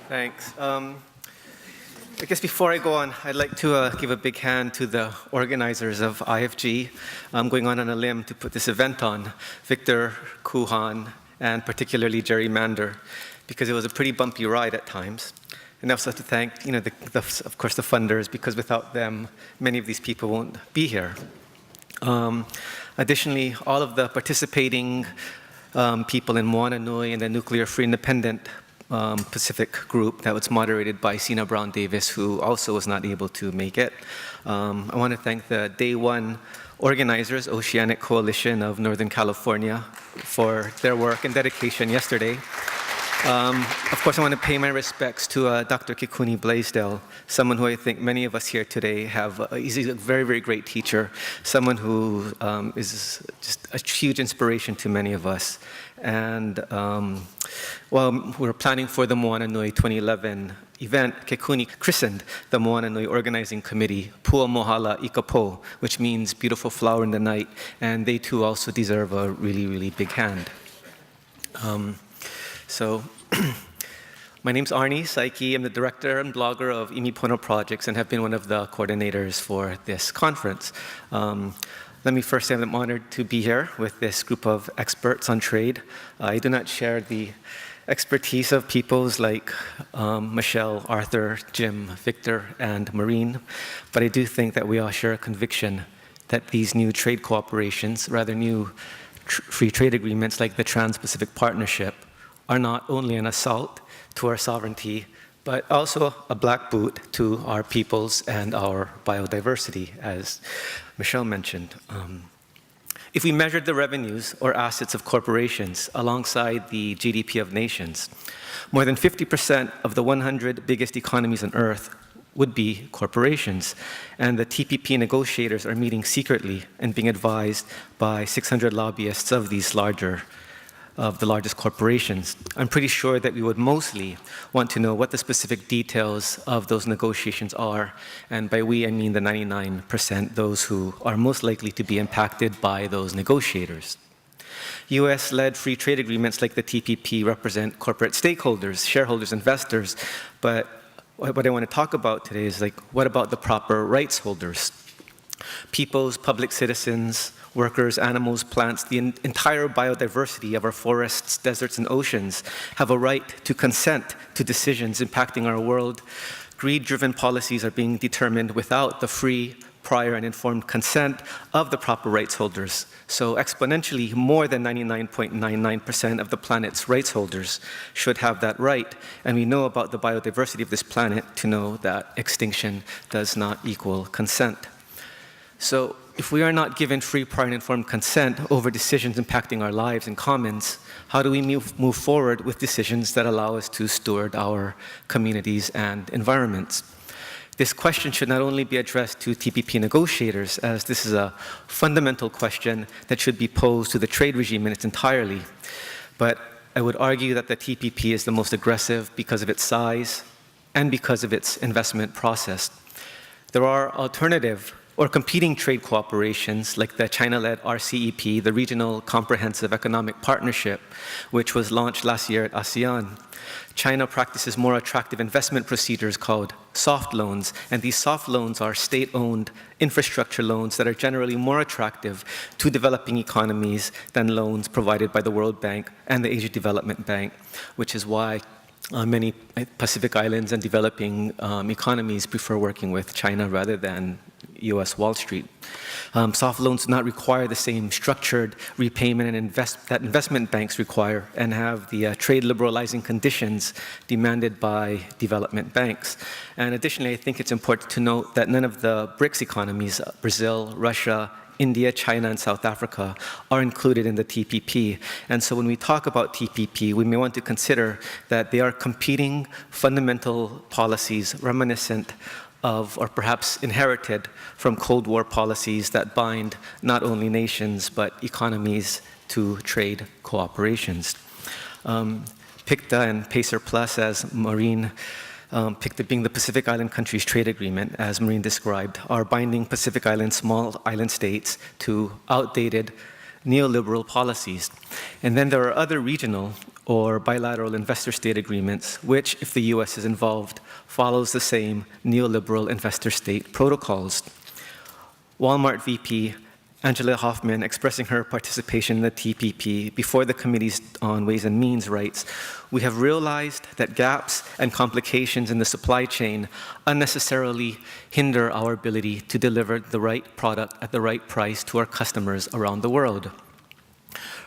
Thanks. I guess before I go on, I'd like to give a big hand to the organizers of IFG. I'm going on a limb to put this event on, Victor, Kuhan, and particularly Jerry Mander, because it was a pretty bumpy ride at times. And I also have to thank, of course, the funders, because without them, many of these people won't be here. Additionally, all of the participating people in Moana Nui and the Nuclear Free Independent Pacific group that was moderated by Sina Brown Davis, who also was not able to make it. I want to thank the Day One organizers, Oceanic Coalition of Northern California, for their work and dedication yesterday. Of course, I want to pay my respects to Dr. Kikuni Blaisdell, someone who I think many of us here today have. He's a very, very great teacher, someone who is just a huge inspiration to many of us. And while we're planning for the Moana Nui 2011 event, Kikuni christened the Moana Nui Organizing Committee Pua Mohala Ikapo, which means beautiful flower in the night, and they too also deserve a really, really big hand. My name's Arnie Saiki. I'm the director and blogger of Imipono Projects and have been one of the coordinators for this conference. Let me first say I'm honored to be here with this group of experts on trade. I do not share the expertise of peoples like Michelle, Arthur, Jim, Victor, and Maureen, but I do think that we all share a conviction that these new trade cooperations, rather new free trade agreements like the Trans-Pacific Partnership, are not only an assault to our sovereignty, but also a black boot to our peoples and our biodiversity, as Michelle mentioned. If we measured the revenues or assets of corporations alongside the GDP of nations, more than 50% of the 100 biggest economies on Earth would be corporations. And the TPP negotiators are meeting secretly and being advised by 600 lobbyists of the largest corporations. I'm pretty sure that we would mostly want to know what the specific details of those negotiations are, and by we I mean the 99%, those who are most likely to be impacted by those negotiators. US-led free trade agreements like the TPP represent corporate stakeholders, shareholders, investors, but what I want to talk about today is what about the proper rights holders? Peoples, public citizens, workers, animals, plants, the entire biodiversity of our forests, deserts, and oceans have a right to consent to decisions impacting our world. Greed-driven policies are being determined without the free, prior, and informed consent of the proper rights holders. So exponentially, more than 99.99% of the planet's rights holders should have that right. And we know about the biodiversity of this planet to know that extinction does not equal consent. So if we are not given free, prior, and informed consent over decisions impacting our lives and commons, how do we move forward with decisions that allow us to steward our communities and environments? This question should not only be addressed to TPP negotiators, as this is a fundamental question that should be posed to the trade regime in its entirety, but I would argue that the TPP is the most aggressive because of its size and because of its investment process. There are alternative or competing trade cooperations like the China-led RCEP, the Regional Comprehensive Economic Partnership, which was launched last year at ASEAN. China practices more attractive investment procedures called soft loans, and these soft loans are state-owned infrastructure loans that are generally more attractive to developing economies than loans provided by the World Bank and the Asia Development Bank, which is why many Pacific Islands and developing economies prefer working with China rather than US Wall Street. Soft loans do not require the same structured repayment and that investment banks require and have the trade liberalizing conditions demanded by development banks. And additionally, I think it's important to note that none of the BRICS economies, Brazil, Russia, India, China, and South Africa, are included in the TPP. And so when we talk about TPP, we may want to consider that they are competing fundamental policies reminiscent of, or perhaps inherited from Cold War policies that bind not only nations but economies to trade cooperations. PICTA and PACER Plus, as Maureen, PICTA being the Pacific Island countries trade agreement, as Maureen described, are binding Pacific Island small island states to outdated neoliberal policies. And then there are other regional or bilateral investor-state agreements, which, if the US is involved, follows the same neoliberal investor-state protocols. Walmart VP Angela Hoffman, expressing her participation in the TPP before the Committees on Ways and Means, writes, "We have realized that gaps and complications in the supply chain unnecessarily hinder our ability to deliver the right product at the right price to our customers around the world."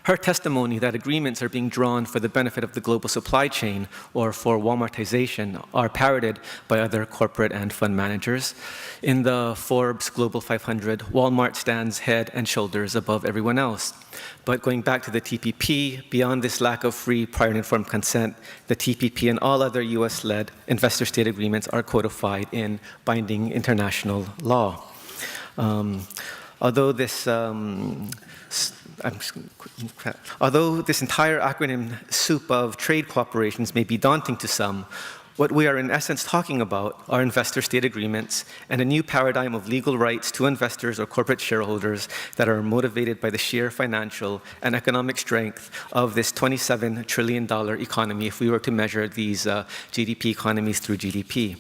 Her testimony that agreements are being drawn for the benefit of the global supply chain or for Walmartization are parroted by other corporate and fund managers. In the Forbes Global 500, Walmart stands head and shoulders above everyone else. But going back to the TPP, beyond this lack of free, prior and informed consent, the TPP and all other US-led investor-state agreements are codified in binding international law. Although this entire acronym soup of trade cooperations may be daunting to some, what we are in essence talking about are investor-state agreements and a new paradigm of legal rights to investors or corporate shareholders that are motivated by the sheer financial and economic strength of this $27 trillion economy if we were to measure these GDP economies through GDP.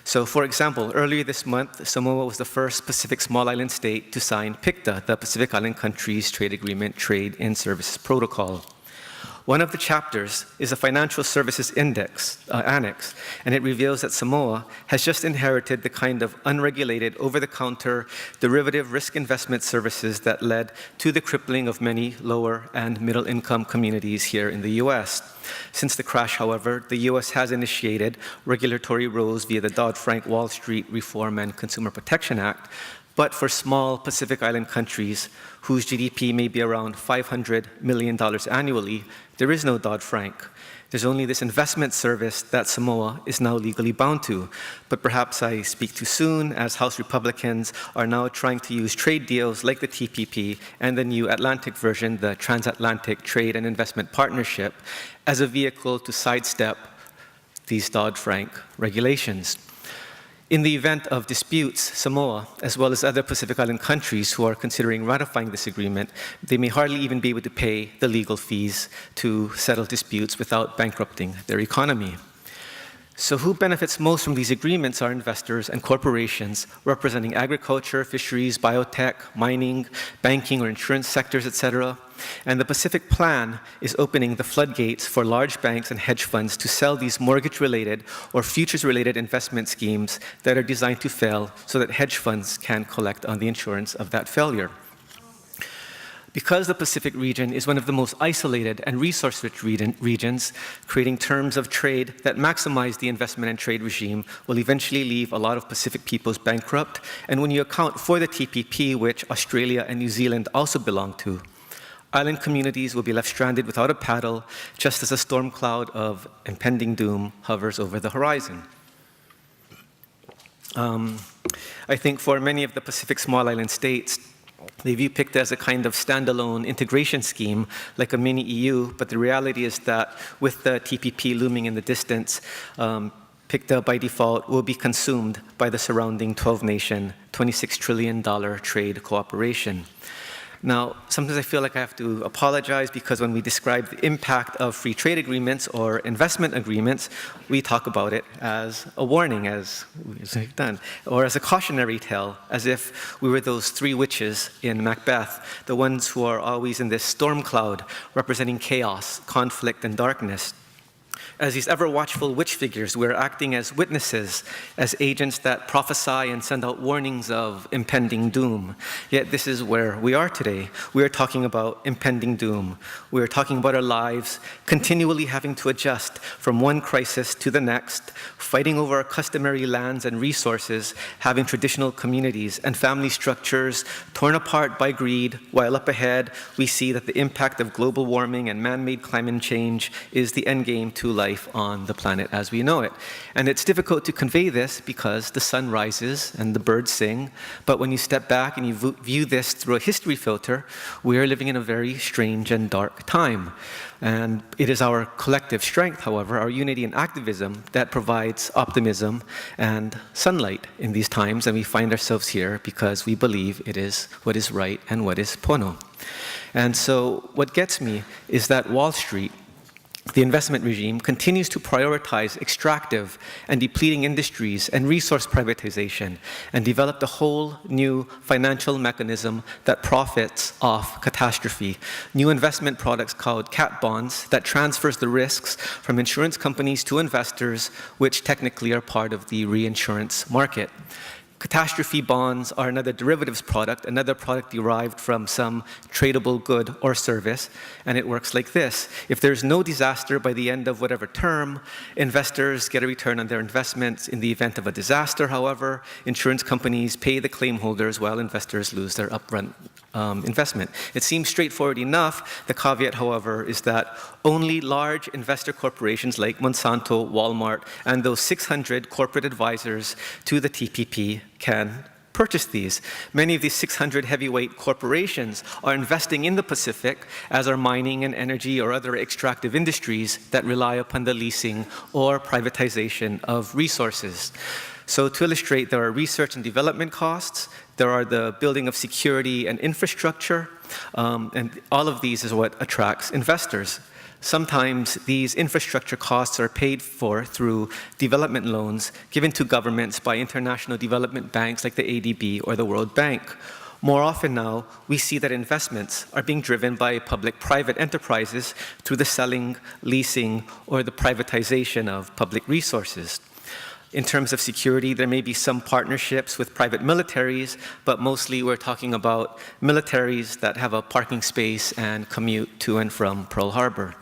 So, for example, earlier this month, Samoa was the first Pacific small island state to sign PICTA, the Pacific Island Countries Trade Agreement Trade and Services Protocol. One of the chapters is a Financial Services Index, Annex, and it reveals that Samoa has just inherited the kind of unregulated, over-the-counter, derivative risk investment services that led to the crippling of many lower and middle-income communities here in the US. Since the crash, however, the US has initiated regulatory roles via the Dodd-Frank Wall Street Reform and Consumer Protection Act, but for small Pacific Island countries whose GDP may be around $500 million annually, there is no Dodd-Frank. There's only this investment service that Samoa is now legally bound to. But perhaps I speak too soon, as House Republicans are now trying to use trade deals like the TPP and the new Atlantic version, the Transatlantic Trade and Investment Partnership, as a vehicle to sidestep these Dodd-Frank regulations. In the event of disputes, Samoa, as well as other Pacific Island countries who are considering ratifying this agreement, they may hardly even be able to pay the legal fees to settle disputes without bankrupting their economy. So who benefits most from these agreements are investors and corporations representing agriculture, fisheries, biotech, mining, banking or insurance sectors, etc. And the Pacific Plan is opening the floodgates for large banks and hedge funds to sell these mortgage-related or futures-related investment schemes that are designed to fail so that hedge funds can collect on the insurance of that failure. Because the Pacific region is one of the most isolated and resource-rich regions, creating terms of trade that maximize the investment and trade regime will eventually leave a lot of Pacific peoples bankrupt. And when you account for the TPP, which Australia and New Zealand also belong to, island communities will be left stranded without a paddle, just as a storm cloud of impending doom hovers over the horizon. I think for many of the Pacific small island states, they view PICTA as a kind of standalone integration scheme, like a mini EU, but the reality is that with the TPP looming in the distance, PICTA by default will be consumed by the surrounding 12-nation, $26 trillion trade cooperation. Now, sometimes I feel like I have to apologize because when we describe the impact of free trade agreements or investment agreements, we talk about it as a warning, as we've done, or as a cautionary tale, as if we were those three witches in Macbeth, the ones who are always in this storm cloud representing chaos, conflict, and darkness. As these ever-watchful witch figures, we're acting as witnesses, as agents that prophesy and send out warnings of impending doom. Yet this is where we are today. We are talking about impending doom. We are talking about our lives continually having to adjust from one crisis to the next, fighting over our customary lands and resources, having traditional communities and family structures torn apart by greed, while up ahead we see that the impact of global warming and man-made climate change is the endgame to life on the planet as we know it. And it's difficult to convey this because the sun rises and the birds sing, but when you step back and you view this through a history filter, we are living in a very strange and dark time. And it is our collective strength, however, our unity and activism, that provides optimism and sunlight in these times, and we find ourselves here because we believe it is what is right and what is pono. And so what gets me is that Wall Street, the investment regime continues to prioritize extractive and depleting industries and resource privatization, and developed a whole new financial mechanism that profits off catastrophe. New investment products called cat bonds that transfers the risks from insurance companies to investors, which technically are part of the reinsurance market. Catastrophe bonds are another derivatives product, another product derived from some tradable good or service, and it works like this. If there's no disaster by the end of whatever term, investors get a return on their investments. In the event of a disaster, however, insurance companies pay the claim holders while investors lose their upfront investment. It seems straightforward enough. The caveat, however, is that only large investor corporations like Monsanto, Walmart, and those 600 corporate advisors to the TPP can purchase these. Many of these 600 heavyweight corporations are investing in the Pacific, as are mining and energy or other extractive industries that rely upon the leasing or privatization of resources. So to illustrate, there are research and development costs, there are the building of security and infrastructure, and all of these is what attracts investors. Sometimes these infrastructure costs are paid for through development loans given to governments by international development banks like the ADB or the World Bank. More often now, we see that investments are being driven by public-private enterprises through the selling, leasing, or the privatization of public resources. In terms of security, there may be some partnerships with private militaries, but mostly we're talking about militaries that have a parking space and commute to and from Pearl Harbor.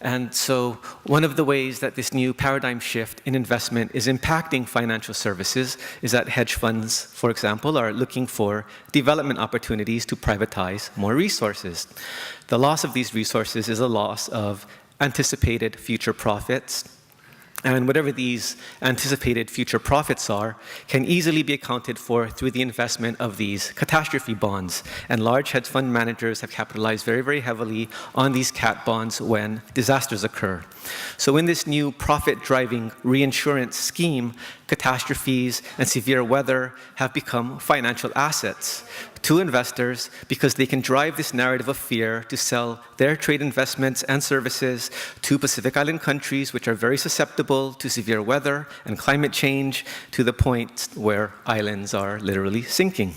And so one of the ways that this new paradigm shift in investment is impacting financial services is that hedge funds, for example, are looking for development opportunities to privatize more resources. The loss of these resources is a loss of anticipated future profits, and whatever these anticipated future profits are can easily be accounted for through the investment of these catastrophe bonds. And large hedge fund managers have capitalized very, very heavily on these cat bonds when disasters occur. So in this new profit-driving reinsurance scheme, catastrophes and severe weather have become financial assets to investors because they can drive this narrative of fear to sell their trade investments and services to Pacific Island countries, which are very susceptible to severe weather and climate change, to the point where islands are literally sinking.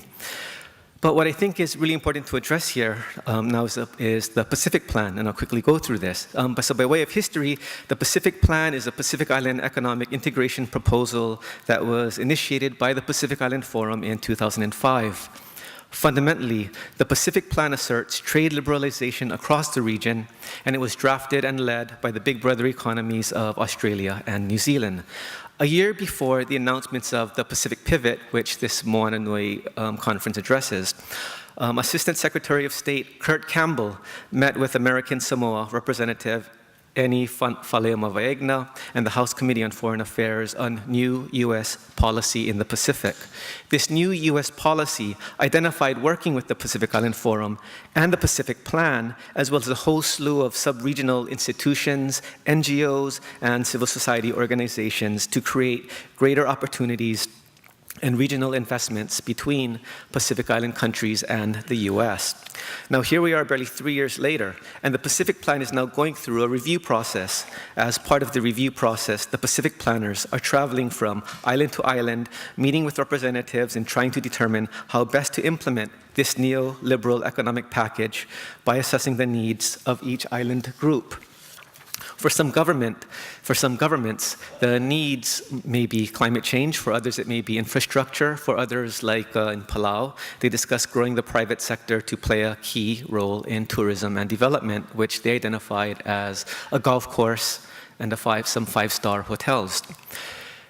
But what I think is really important to address here now is the Pacific Plan, and I'll quickly go through this. So by way of history, the Pacific Plan is a Pacific Island economic integration proposal that was initiated by the Pacific Island Forum in 2005. Fundamentally, the Pacific Plan asserts trade liberalization across the region, and it was drafted and led by the big brother economies of Australia and New Zealand. A year before the announcements of the Pacific Pivot, which this Moana Nui conference addresses, Assistant Secretary of State Kurt Campbell met with American Samoa Representative Eni Faleomavaegna and the House Committee on Foreign Affairs on new U.S. policy in the Pacific. This new U.S. policy identified working with the Pacific Island Forum and the Pacific Plan, as well as a whole slew of sub-regional institutions, NGOs, and civil society organizations to create greater opportunities and regional investments between Pacific Island countries and the US. Now here we are barely 3 years later, and the Pacific Plan is now going through a review process. As part of the review process, the Pacific planners are traveling from island to island, meeting with representatives and trying to determine how best to implement this neoliberal economic package by assessing the needs of each island group. For some governments, the needs may be climate change. For others, it may be infrastructure. For others, like in Palau, they discuss growing the private sector to play a key role in tourism and development, which they identified as a golf course and some five-star hotels.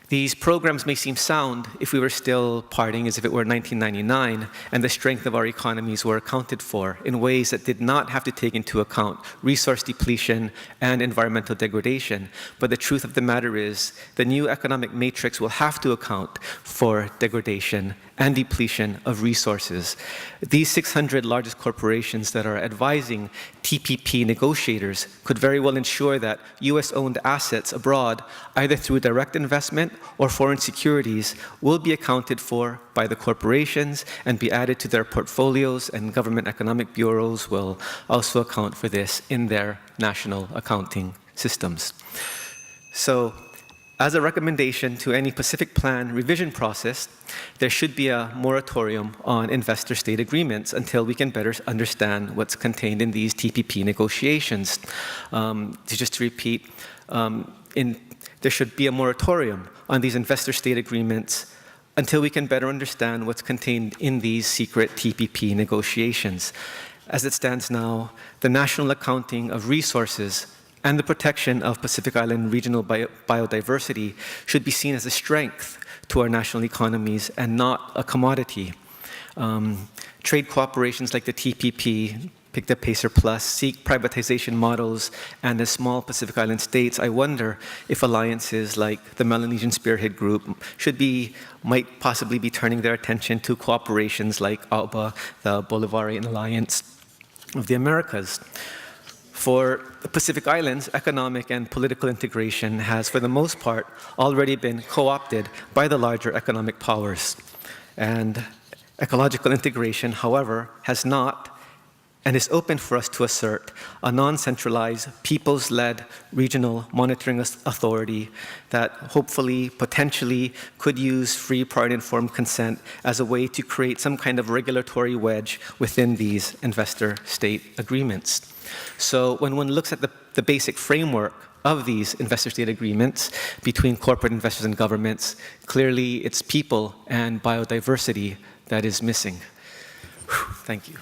These programs may seem sound if we were still partying as if it were 1999 and the strength of our economies were accounted for in ways that did not have to take into account resource depletion and environmental degradation. But the truth of the matter is the new economic matrix will have to account for degradation and depletion of resources. These 600 largest corporations that are advising TPP negotiators could very well ensure that US-owned assets abroad, either through direct investment or foreign securities, will be accounted for by the corporations and be added to their portfolios, and government economic bureaus will also account for this in their national accounting systems. So, as a recommendation to any Pacific Plan revision process, there should be a moratorium on investor-state agreements until we can better understand what's contained in these TPP negotiations. Just to repeat, there should be a moratorium on these investor-state agreements until we can better understand what's contained in these secret TPP negotiations. As it stands now, the national accounting of resources and the protection of Pacific Island regional biodiversity should be seen as a strength to our national economies and not a commodity. Trade cooperations like the TPP, PICTA Pacer Plus, seek privatization models, and as small Pacific Island states, I wonder if alliances like the Melanesian Spearhead Group might possibly be turning their attention to cooperations like ALBA, the Bolivarian Alliance of the Americas. For the Pacific Islands, economic and political integration has, for the most part, already been co-opted by the larger economic powers. And ecological integration, however, has not and is open for us to assert a non-centralized, peoples-led regional monitoring authority that hopefully, potentially, could use free, prior, and informed consent as a way to create some kind of regulatory wedge within these investor-state agreements. So when one looks at the basic framework of these investor-state agreements between corporate investors and governments, clearly it's people and biodiversity that is missing. Thank you.